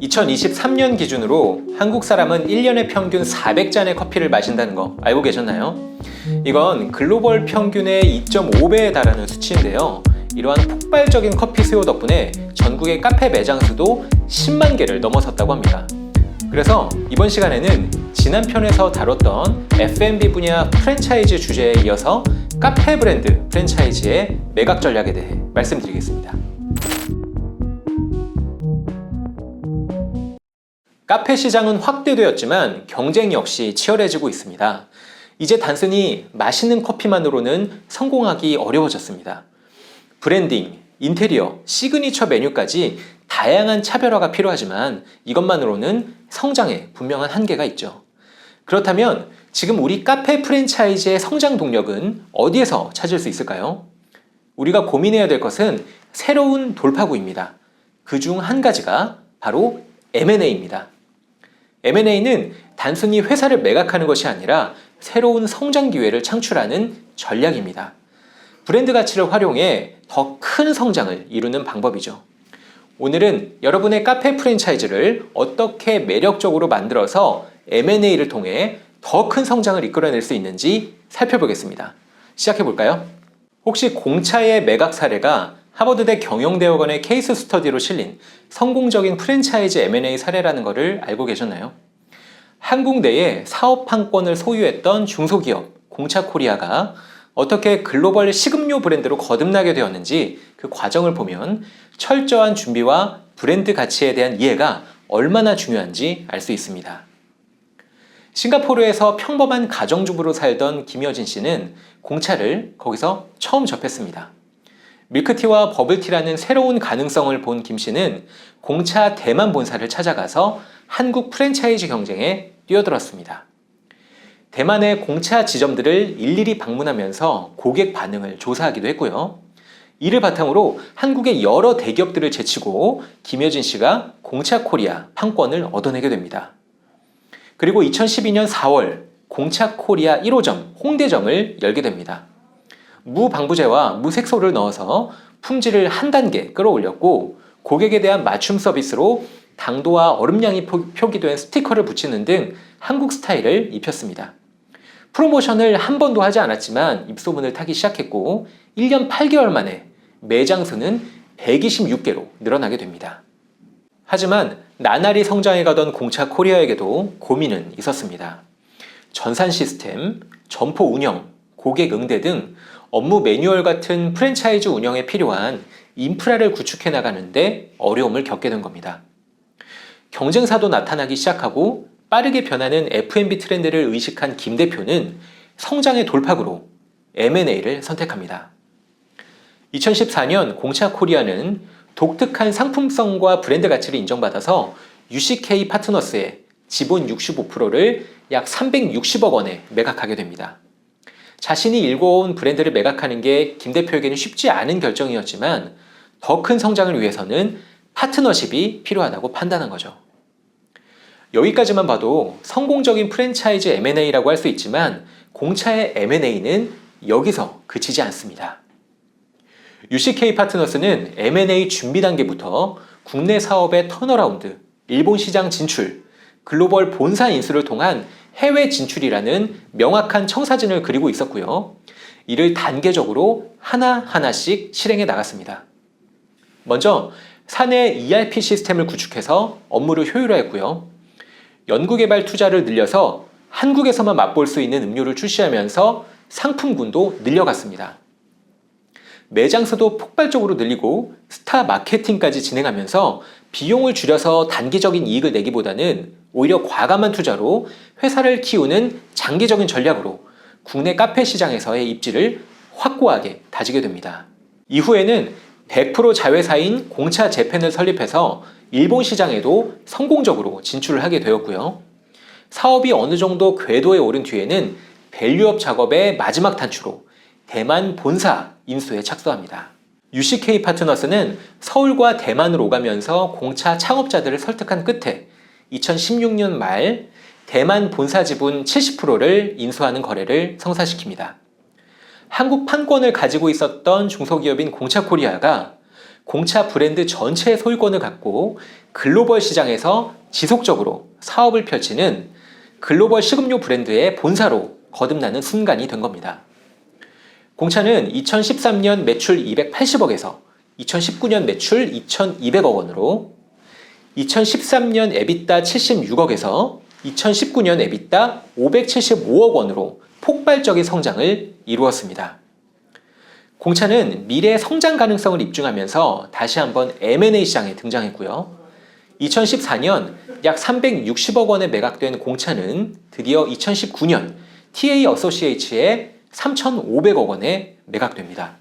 2023년 기준으로 한국 사람은 1년에 평균 400잔의 커피를 마신다는 거 알고 계셨나요? 이건 글로벌 평균의 2.5배에 달하는 수치인데요. 이러한 폭발적인 커피 수요 덕분에 전국의 카페 매장 수도 10만 개를 넘어섰다고 합니다. 그래서 이번 시간에는 지난 편에서 다뤘던 F&B 분야 프랜차이즈 주제에 이어서 카페 브랜드 프랜차이즈의 매각 전략에 대해 말씀드리겠습니다. 카페 시장은 확대되었지만 경쟁 역시 치열해지고 있습니다. 이제 단순히 맛있는 커피만으로는 성공하기 어려워졌습니다. 브랜딩, 인테리어, 시그니처 메뉴까지 다양한 차별화가 필요하지만 이것만으로는 성장에 분명한 한계가 있죠. 그렇다면 지금 우리 카페 프랜차이즈의 성장 동력은 어디에서 찾을 수 있을까요? 우리가 고민해야 될 것은 새로운 돌파구입니다. 그중 한 가지가 바로 M&A입니다. M&A는 단순히 회사를 매각하는 것이 아니라 새로운 성장 기회를 창출하는 전략입니다. 브랜드 가치를 활용해 더 큰 성장을 이루는 방법이죠. 오늘은 여러분의 카페 프랜차이즈를 어떻게 매력적으로 만들어서 M&A를 통해 더 큰 성장을 이끌어낼 수 있는지 살펴보겠습니다. 시작해볼까요? 혹시 공차의 매각 사례가 하버드대 경영대학원의 케이스 스터디로 실린 성공적인 프랜차이즈 M&A 사례라는 것을 알고 계셨나요? 한국 내에 사업 판권을 소유했던 중소기업 공차코리아가 어떻게 글로벌 식음료 브랜드로 거듭나게 되었는지 그 과정을 보면 철저한 준비와 브랜드 가치에 대한 이해가 얼마나 중요한지 알 수 있습니다. 싱가포르에서 평범한 가정주부로 살던 김여진 씨는 공차를 거기서 처음 접했습니다. 밀크티와 버블티라는 새로운 가능성을 본 김 씨는 공차 대만 본사를 찾아가서 한국 프랜차이즈 경쟁에 뛰어들었습니다. 대만의 공차 지점들을 일일이 방문하면서 고객 반응을 조사하기도 했고요. 이를 바탕으로 한국의 여러 대기업들을 제치고 김여진 씨가 공차코리아 판권을 얻어내게 됩니다. 그리고 2012년 4월 공차코리아 1호점 홍대점을 열게 됩니다. 무방부제와 무색소를 넣어서 품질을 한 단계 끌어올렸고 고객에 대한 맞춤 서비스로 당도와 얼음량이 표기된 스티커를 붙이는 등 한국 스타일을 입혔습니다. 프로모션을 한 번도 하지 않았지만 입소문을 타기 시작했고 1년 8개월 만에 매장 수는 126개로 늘어나게 됩니다. 하지만 나날이 성장해가던 공차 코리아에게도 고민은 있었습니다. 전산 시스템, 점포 운영, 고객 응대 등 업무 매뉴얼 같은 프랜차이즈 운영에 필요한 인프라를 구축해 나가는데 어려움을 겪게 된 겁니다. 경쟁사도 나타나기 시작하고 빠르게 변하는 F&B 트렌드를 의식한 김 대표는 성장의 돌파구로 M&A를 선택합니다. 2014년 공차코리아는 독특한 상품성과 브랜드 가치를 인정받아서 UCK 파트너스의 지분 65%를 약 360억 원에 매각하게 됩니다. 자신이 일궈온 브랜드를 매각하는 게 김 대표에게는 쉽지 않은 결정이었지만 더 큰 성장을 위해서는 파트너십이 필요하다고 판단한 거죠. 여기까지만 봐도 성공적인 프랜차이즈 M&A라고 할 수 있지만 공차의 M&A는 여기서 그치지 않습니다. UCK 파트너스는 M&A 준비 단계부터 국내 사업의 턴어라운드, 일본 시장 진출, 글로벌 본사 인수를 통한 해외 진출이라는 명확한 청사진을 그리고 있었고요. 이를 단계적으로 하나하나씩 실행해 나갔습니다. 먼저 사내 ERP 시스템을 구축해서 업무를 효율화했고요. 연구개발 투자를 늘려서 한국에서만 맛볼 수 있는 음료를 출시하면서 상품군도 늘려갔습니다. 매장 수도 폭발적으로 늘리고 스타 마케팅까지 진행하면서 비용을 줄여서 단기적인 이익을 내기보다는 오히려 과감한 투자로 회사를 키우는 장기적인 전략으로 국내 카페 시장에서의 입지를 확고하게 다지게 됩니다. 이후에는 100% 자회사인 공차 재팬을 설립해서 일본 시장에도 성공적으로 진출을 하게 되었고요. 사업이 어느 정도 궤도에 오른 뒤에는 밸류업 작업의 마지막 단추로 대만 본사 인수에 착수합니다. UCK 파트너스는 서울과 대만을 오가면서 공차 창업자들을 설득한 끝에 2016년 말 대만 본사 지분 70%를 인수하는 거래를 성사시킵니다. 한국 판권을 가지고 있었던 중소기업인 공차코리아가 공차 브랜드 전체의 소유권을 갖고 글로벌 시장에서 지속적으로 사업을 펼치는 글로벌 식음료 브랜드의 본사로 거듭나는 순간이 된 겁니다. 공차는 2013년 매출 280억에서 2019년 매출 2,200억 원으로 2013년 EBITDA 76억에서 2019년 EBITDA 575억 원으로 폭발적인 성장을 이루었습니다. 공차는 미래 성장 가능성을 입증하면서 다시 한번 M&A 시장에 등장했고요. 2014년 약 360억 원에 매각된 공차는 드디어 2019년 TA 어소시에이츠에 3,500억 원에 매각됩니다.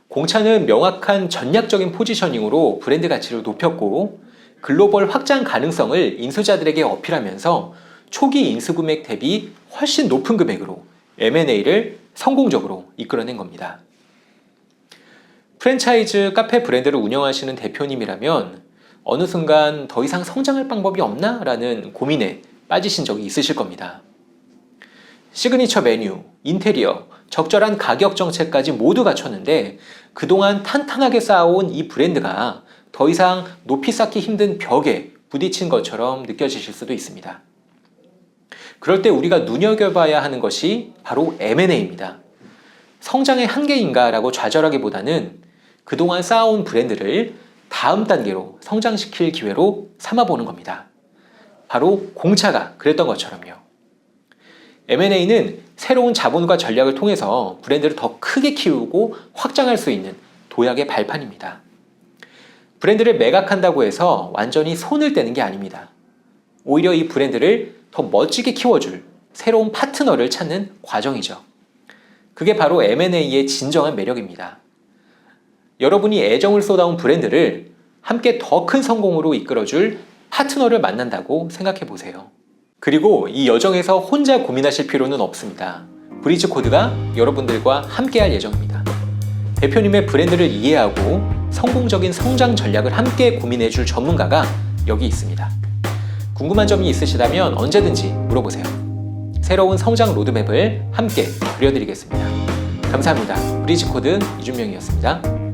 공차는 명확한 전략적인 포지셔닝으로 브랜드 가치를 높였고 글로벌 확장 가능성을 인수자들에게 어필하면서 초기 인수 금액 대비 훨씬 높은 금액으로 M&A를 성공적으로 이끌어낸 겁니다. 프랜차이즈 카페 브랜드를 운영하시는 대표님이라면 어느 순간 더 이상 성장할 방법이 없나? 라는 고민에 빠지신 적이 있으실 겁니다. 시그니처 메뉴, 인테리어, 적절한 가격 정책까지 모두 갖췄는데 그동안 탄탄하게 쌓아온 이 브랜드가 더 이상 높이 쌓기 힘든 벽에 부딪힌 것처럼 느껴지실 수도 있습니다. 그럴 때 우리가 눈여겨봐야 하는 것이 바로 M&A입니다. 성장의 한계인가 라고 좌절하기보다는 그동안 쌓아온 브랜드를 다음 단계로 성장시킬 기회로 삼아보는 겁니다. 바로 공차가 그랬던 것처럼요. M&A는 새로운 자본과 전략을 통해서 브랜드를 더 크게 키우고 확장할 수 있는 도약의 발판입니다. 브랜드를 매각한다고 해서 완전히 손을 떼는 게 아닙니다. 오히려 이 브랜드를 더 멋지게 키워줄 새로운 파트너를 찾는 과정이죠. 그게 바로 M&A의 진정한 매력입니다. 여러분이 애정을 쏟아온 브랜드를 함께 더 큰 성공으로 이끌어줄 파트너를 만난다고 생각해 보세요. 그리고 이 여정에서 혼자 고민하실 필요는 없습니다. 브리지 코드가 여러분들과 함께할 예정입니다. 대표님의 브랜드를 이해하고 성공적인 성장 전략을 함께 고민해줄 전문가가 여기 있습니다. 궁금한 점이 있으시다면 언제든지 물어보세요. 새로운 성장 로드맵을 함께 그려드리겠습니다. 감사합니다. 브리지 코드 이준명이었습니다.